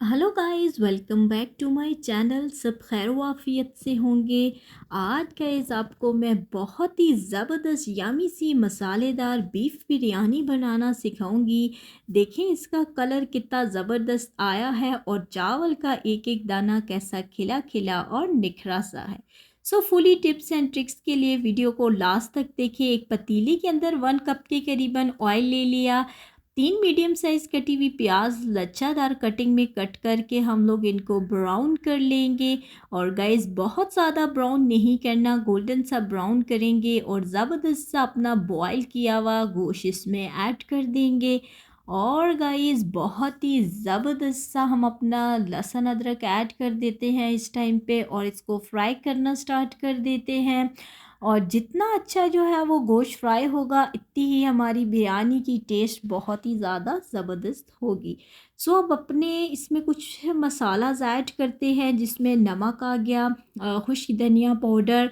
Hello guys, welcome back to my channel. सब खैर वाफियत से होंगे। आज गाइस आपको मैं बहुत ही ज़बरदस्त यामी सी मसालेदार बीफ बिरयानी बनाना सिखाऊंगी। देखें इसका कलर कितना ज़बरदस्त आया है और चावल का एक एक दाना कैसा खिला खिला और निखरा सा है। सो फुली टिप्स एंड ट्रिक्स के लिए वीडियो को लास्ट तक देखिए। एक पतीली के अंदर 1 कप के करीबन ऑयल ले लिया। 3 मीडियम साइज कटी हुई प्याज लच्छादार कटिंग में कट करके हम लोग इनको ब्राउन कर लेंगे। और गाइस बहुत ज़्यादा ब्राउन नहीं करना, गोल्डन सा ब्राउन करेंगे और ज़बरदस्त सा अपना बॉईल किया हुआ गोश्त इसमें ऐड कर देंगे। और गाइस बहुत ही ज़बरदस्त सा हम अपना लहसुन अदरक ऐड कर देते हैं इस टाइम पे और इसको फ्राई करना स्टार्ट कर देते हैं। और जितना अच्छा जो है वो गोश्त फ्राई होगा इतनी ही हमारी बिरयानी की टेस्ट बहुत ही ज़्यादा ज़बरदस्त होगी। सो अब अपने इसमें कुछ मसालाज ऐड करते हैं जिसमें नमक आ गया, खुश्क धनिया पाउडर,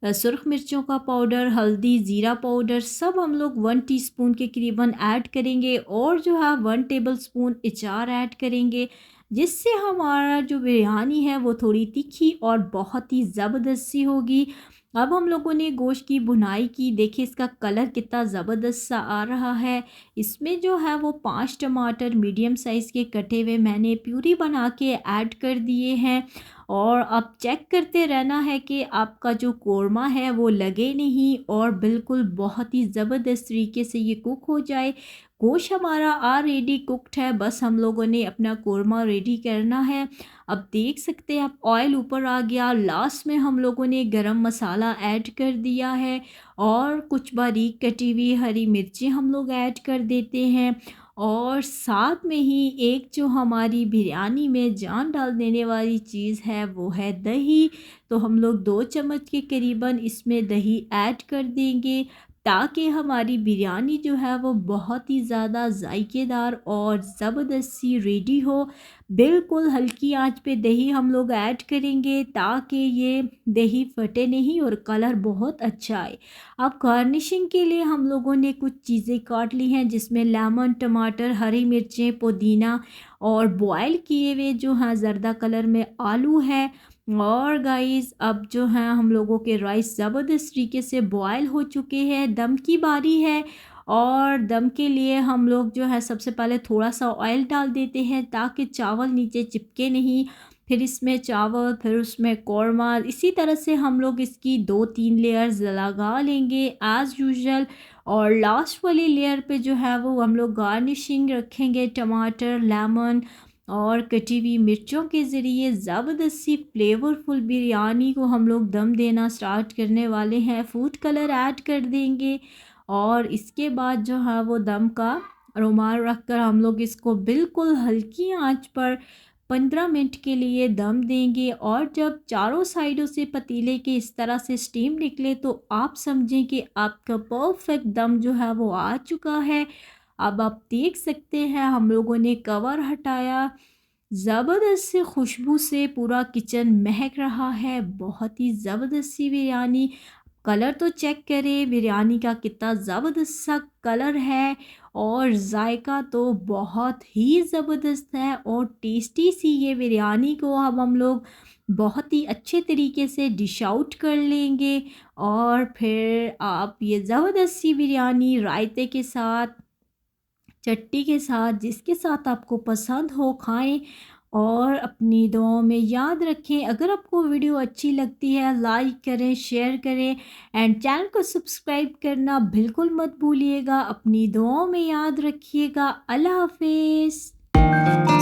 सुरख मिर्चों का पाउडर, हल्दी, ज़ीरा पाउडर सब हम लोग 1 टीस्पून के करीबन ऐड करेंगे। और जो है 1 टेबलस्पून अचार ऐड करेंगे जिससे हमारा जो बिरयानी है वो थोड़ी तीखी और बहुत ही ज़बरदस्त सी होगी। अब हम लोगों ने गोश्त की भुनाई की, देखिए इसका कलर कितना ज़बरदस्त सा आ रहा है। इसमें जो है वो 5 टमाटर मीडियम साइज़ के कटे हुए मैंने प्यूरी बना के ऐड कर दिए हैं। और अब चेक करते रहना है कि आपका जो कोरमा है वो लगे नहीं और बिल्कुल बहुत ही ज़बरदस्त तरीके से ये कुक हो जाए। गोश्त हमारा ऑलरेडी कुक्ड है, बस हम लोगों ने अपना कोरमा रेडी करना है। अब देख सकते हैं आप ऑयल ऊपर आ गया। लास्ट में हम लोगों ने गरम मसाला ऐड कर दिया है और कुछ बारीक कटी हुई हरी मिर्ची हम लोग ऐड कर देते हैं। और साथ में ही एक जो हमारी बिरयानी में जान डाल देने वाली चीज़ है वो है दही। तो हम लोग 2 चम्मच के करीबन इसमें दही ऐड कर देंगे ताकि हमारी बिरयानी जो है वो बहुत ही ज़्यादा जायकेदार और ज़बरदस्त सी रेडी हो। बिल्कुल हल्की आंच पे दही हम लोग ऐड करेंगे ताकि ये दही फटे नहीं और कलर बहुत अच्छा आए। अब गार्निशिंग के लिए हम लोगों ने कुछ चीज़ें काट ली हैं जिसमें लेमन, टमाटर, हरी मिर्चें, पुदीना और बॉयल किए हुए जो हैं ज़र्दा कलर में आलू है। और गाइस अब जो है हम लोगों के राइस ज़बरदस्त तरीके से बॉयल हो चुके हैं। दम की बारी है और दम के लिए हम लोग जो है सबसे पहले थोड़ा सा ऑयल डाल देते हैं ताकि चावल नीचे चिपके नहीं। फिर इसमें चावल, फिर उसमें कौरमा, इसी तरह से हम लोग इसकी 2-3 लेयर्स लगा लेंगे एज़ यूजुअल। और लास्ट वाली लेयर पे जो है वो हम लोग गार्निशिंग रखेंगे टमाटर, लेमन और कटी हुई मिर्चों के ज़रिए। ज़बरदस्त सी फ्लेवरफुल बिरयानी को हम लोग दम देना स्टार्ट करने वाले हैं। फूड कलर ऐड कर देंगे और इसके बाद जो है वो दम का रुमाल रख कर हम लोग इसको बिल्कुल हल्की आंच पर 15 मिनट के लिए दम देंगे। और जब चारों साइडों से पतीले के इस तरह से स्टीम निकले तो आप समझें कि आपका परफेक्ट दम जो है वो आ चुका है। अब आप देख सकते हैं हम लोगों ने कवर हटाया, ज़बरदस्त सी खुशबू से पूरा किचन महक रहा है। बहुत ही ज़बरदस्त सी बिरयानी। कलर तो चेक करें बिरयानी का कितना ज़बरदस्त सा कलर है और जायका तो बहुत ही ज़बरदस्त है और टेस्टी सी ये बिरयानी को अब हम लोग बहुत ही अच्छे तरीके से डिश आउट कर लेंगे। और फिर आप ये ज़बरदस्त सी बिरयानी रायते के साथ, चटनी के साथ, जिसके साथ आपको पसंद हो खाएं। और अपनी दुआओं में याद रखें। अगर आपको वीडियो अच्छी लगती है लाइक करें, शेयर करें एंड चैनल को सब्सक्राइब करना बिल्कुल मत भूलिएगा। अपनी दुआओं में याद रखिएगा। अल्लाह हाफिज़।